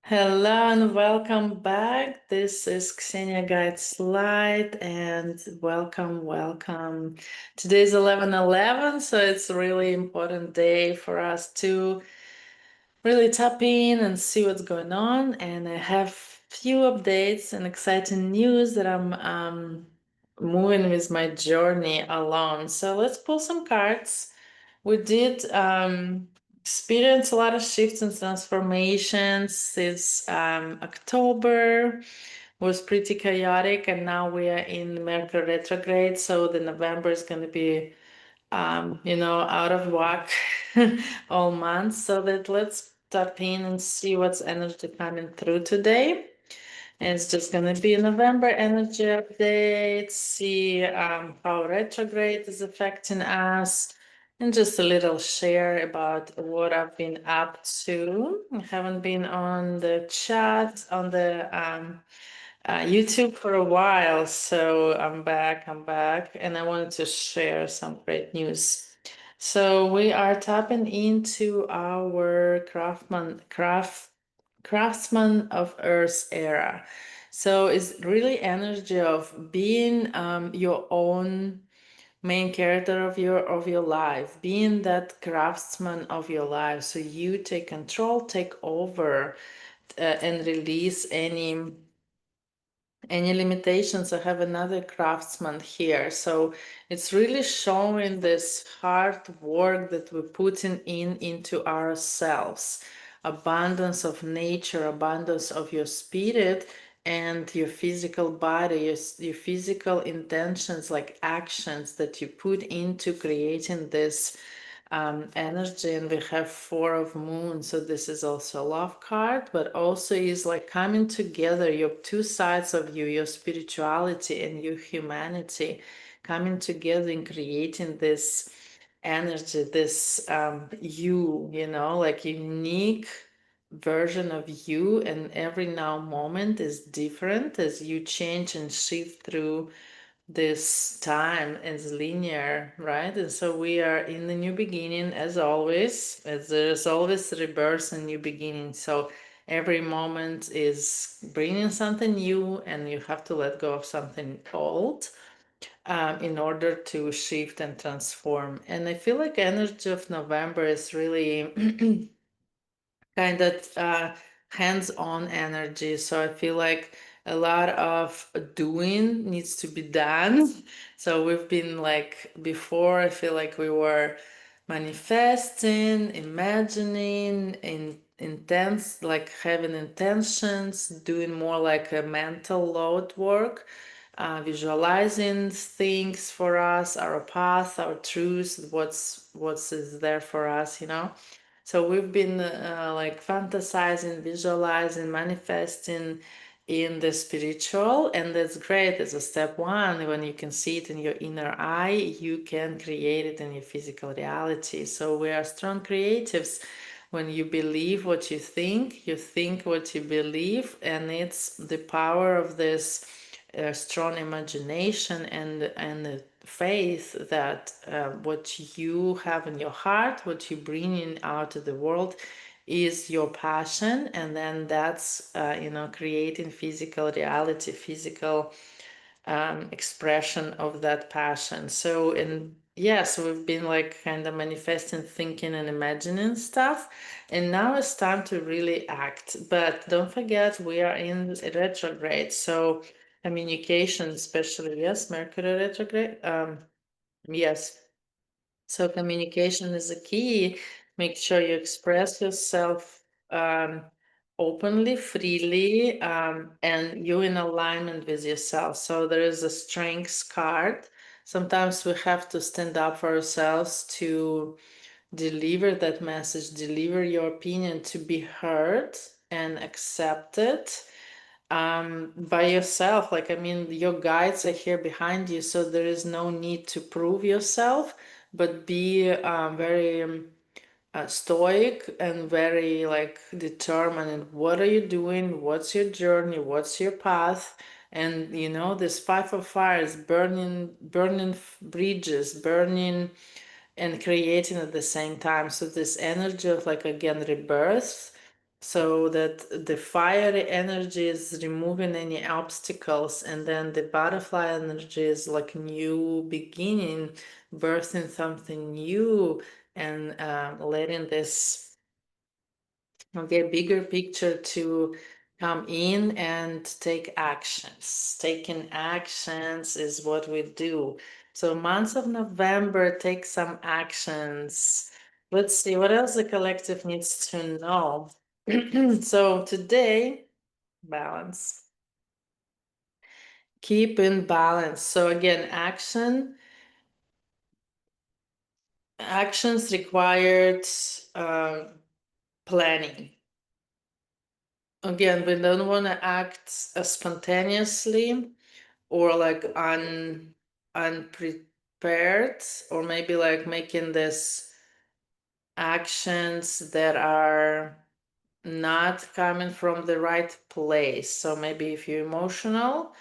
Hello and welcome back. This is Ksenia Guides Light and welcome. Today is 11/11, so it's a really important day for us to really tap in and see what's going on. And I have few updates and exciting news that I'm moving with my journey along. So let's pull some cards. We did experience a lot of shifts and transformations since October. Was pretty chaotic, and now we are in Mercury retrograde, so the November is going to be out of whack all month. So that let's tap in and see what's energy coming through today. And it's just going to be November energy update, see how retrograde is affecting us, and just a little share about what I've been up to. I haven't been on the chat, on the YouTube for a while, so I'm back, and I wanted to share some great news. So we are tapping into our craftsman of Earth era. So it's really energy of being your own main character of your life, being that craftsman of your life. So you take control, take over, and release any limitations. I have another craftsman here. So it's really showing this hard work that we're putting into ourselves, abundance of nature, abundance of your spirit and your physical body, your physical intentions, like actions that you put into creating this energy. And we have Four of Moon, so this is also a love card, but also is like coming together, your two sides of you, your spirituality and your humanity, coming together and creating this energy, this like unique version of you. And every now moment is different as you change and shift through this time is linear, right? And so we are in the new beginning, as always, as there's always rebirth and new beginning. So every moment is bringing something new, and you have to let go of something old in order to shift and transform. And I feel like energy of November is really kind of hands-on energy. So I feel like a lot of doing needs to be done. So we've been like before, I feel like we were manifesting, imagining, intense, like having intentions, doing more like a mental load work, visualizing things for us, our path, our truth, what's is there for us. So we've been like fantasizing, visualizing, manifesting in the spiritual, and that's great. As a step one, when you can see it in your inner eye, you can create it in your physical reality. So we are strong creatives. When you believe what you think what you believe, and it's the power of this strong imagination and faith that what you have in your heart, what you bring in out of the world, is your passion, and then that's creating physical reality, physical expression of that passion. So, and yes, we've been like kind of manifesting, thinking, and imagining stuff, and now it's time to really act. But don't forget, we are in retrograde, so communication, especially, yes, Mercury retrograde. Yes. So communication is a key. Make sure you express yourself openly, freely, and you in alignment with yourself. So there is a strengths card. Sometimes we have to stand up for ourselves to deliver that message, deliver your opinion, to be heard and accepted by yourself. Like, I mean, your guides are here behind you, so there is no need to prove yourself, but be very stoic and very like determined. What are you doing? What's your journey? What's your path? And this five of fires, burning bridges, burning and creating at the same time. So this energy of like again rebirth, so that the fiery energy is removing any obstacles, and then the butterfly energy is like new beginning, birthing something new, and letting this bigger picture to come in and take actions. Taking actions is what we do. So month of November, take some actions. Let's see what else the collective needs to know. So today, balance. Keep in balance. So again, actions required planning. Again, we don't want to act spontaneously or like unprepared, or maybe like making this actions that are not coming from the right place. So maybe if you're emotional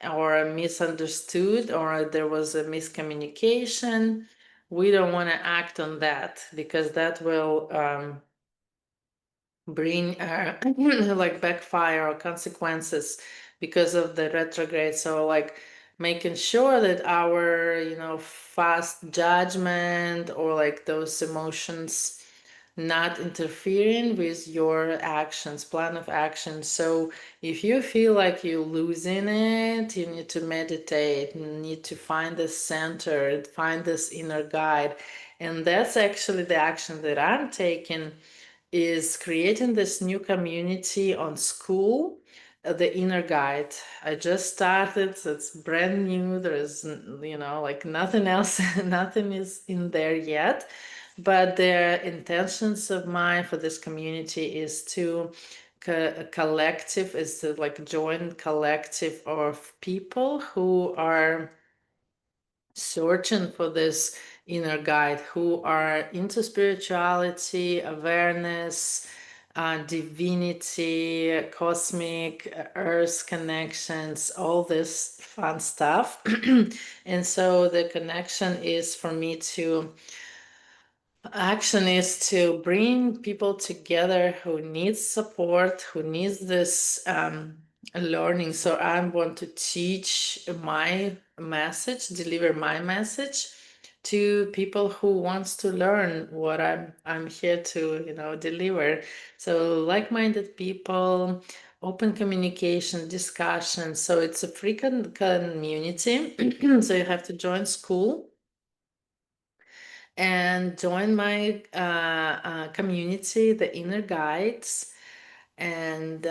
or misunderstood or there was a miscommunication, we don't want to act on that, because that will bring like backfire or consequences because of the retrograde. So like making sure that our fast judgment or like those emotions not interfering with your actions, plan of action. So if you feel like you're losing it, you need to meditate, you need to find the center, find this inner guide. And that's actually the action that I'm taking, is creating this new community on Skool, the inner guide. I just started, so it's brand new. There is, like nothing else, nothing is in there yet. But the intentions of mine for this community is to collective, is to like join collective of people who are searching for this inner guide, who are into spirituality, awareness, divinity, cosmic, earth connections, all this fun stuff. And so the connection is for me to action is to bring people together who need support, who needs this learning. So I want to teach my message, deliver my message to people who wants to learn what I'm here to deliver. So like-minded people, open communication, discussion. So it's a free community. So you have to join Skool and join my community, the Inner Guides. And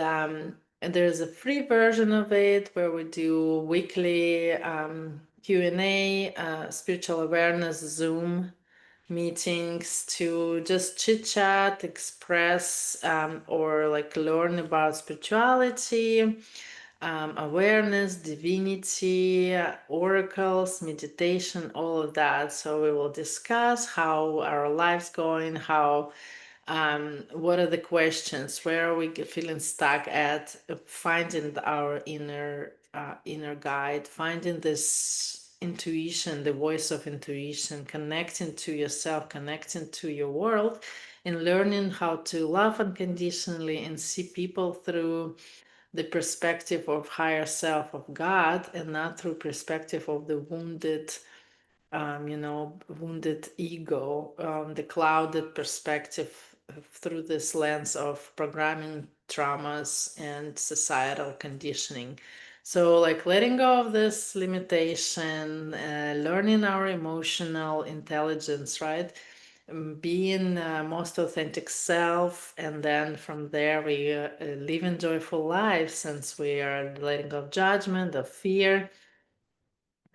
there's a free version of it where we do weekly Q&A, spiritual awareness Zoom meetings to just chit chat, express, or like learn about spirituality, awareness, divinity, oracles, meditation, all of that. So we will discuss how our lives going, how what are the questions, where are we feeling stuck at, finding our inner guide, finding this intuition, the voice of intuition, connecting to yourself, connecting to your world, and learning how to love unconditionally and see people through the perspective of higher self, of God, and not through perspective of the wounded ego, the clouded perspective through this lens of programming, traumas, and societal conditioning. So like letting go of this limitation, learning our emotional intelligence, right? Being most authentic self, and then from there we living joyful lives, since we are letting go of judgment, of fear,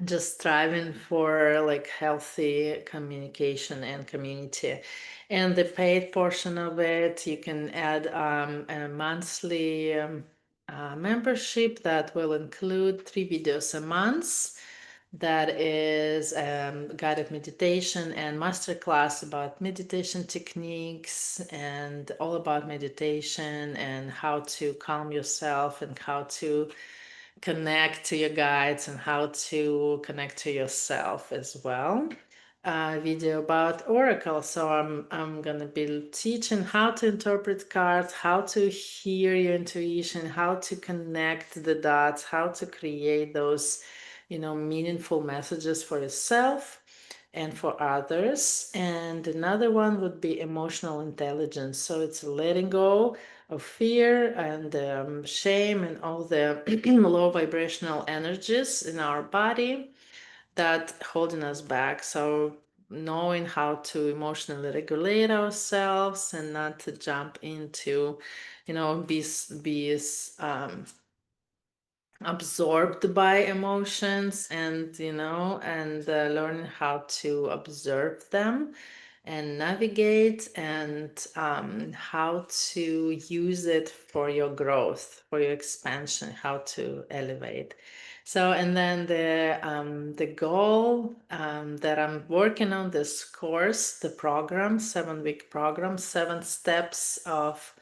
just striving for like healthy communication and community. And the paid portion of it, you can add a monthly membership that will include 3 videos a month. That is guided meditation and masterclass about meditation techniques and all about meditation and how to calm yourself and how to connect to your guides and how to connect to yourself as well. video about Oracle. So I'm gonna be teaching how to interpret cards, how to hear your intuition, how to connect the dots, how to create those, meaningful messages for yourself and for others. And another one would be emotional intelligence. So it's letting go of fear and shame and all the low vibrational energies in our body that holding us back. So knowing how to emotionally regulate ourselves and not to jump into, be absorbed by emotions, and learning how to observe them and navigate, and how to use it for your growth, for your expansion, how to elevate. So, and then the goal that I'm working on this course, the program, 7-week program, 7 steps of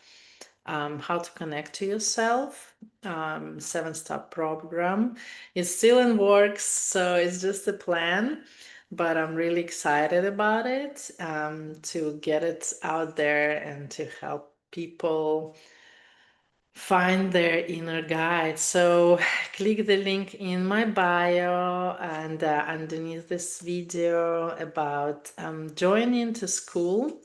how to connect to yourself, 7-step program. It's still in works, so it's just a plan, but I'm really excited about it, to get it out there and to help people find their inner guide. So click the link in my bio and underneath this video about joining to Skool,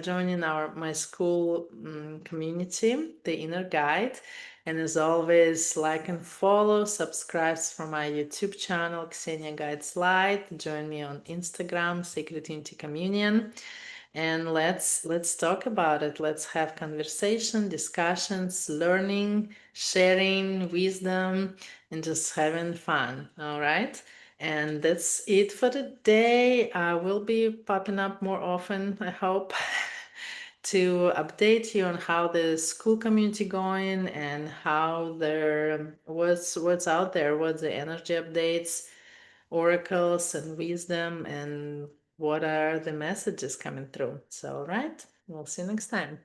joining my Skool community, the inner guide. And as always, like and follow, subscribe for my YouTube channel, Ksenia Guides Light. Join me on Instagram, Sacred Unity Communion, and let's talk about it. Let's have conversation, discussions, learning, sharing wisdom, and just having fun. All right. And that's it for today. I will be popping up more often, I hope, to update you on how the Skool community going and how there what's out there, what's the energy updates, oracles and wisdom, and what are the messages coming through. So, all right, we'll see you next time.